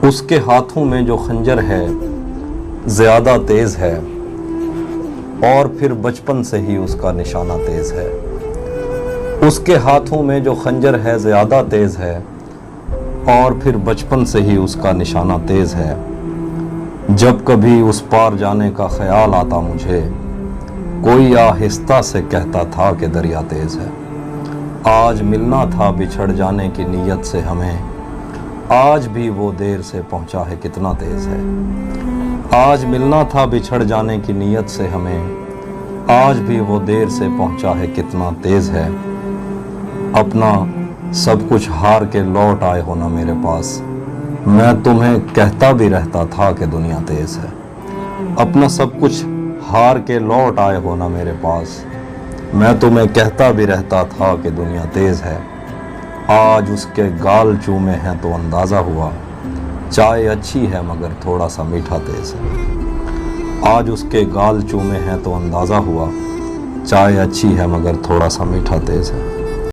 اس کے ہاتھوں میں جو خنجر ہے زیادہ تیز ہے، اور پھر بچپن سے ہی اس کا نشانہ تیز ہے۔ اس کے ہاتھوں میں جو خنجر ہے زیادہ تیز ہے، اور پھر بچپن سے ہی اس کا نشانہ تیز ہے۔ جب کبھی اس پار جانے کا خیال آتا مجھے، کوئی آہستہ سے کہتا تھا کہ دریا تیز ہے۔ آج ملنا تھا بچھڑ جانے کی نیت سے ہمیں، آج بھی وہ دیر سے پہنچا ہے کتنا تیز ہے۔ آج ملنا تھا بچھڑ جانے کی نیت سے ہمیں، آج بھی وہ دیر سے پہنچا ہے کتنا تیز ہے۔ اپنا سب کچھ ہار کے لوٹ آئے ہو نا میرے پاس، میں تمہیں کہتا بھی رہتا تھا کہ دنیا تیز ہے۔ اپنا سب کچھ ہار کے لوٹ آئے ہو نا میرے پاس، میں تمہیں کہتا بھی رہتا تھا کہ دنیا تیز ہے۔ آج اس کے گال چومے ہیں تو اندازہ ہوا، چائے اچھی ہے مگر تھوڑا سا میٹھا تیز ہے۔ آج اس کے گال چومے ہیں تو اندازہ ہوا، چائے اچھی ہے مگر تھوڑا سا میٹھا تیز ہے۔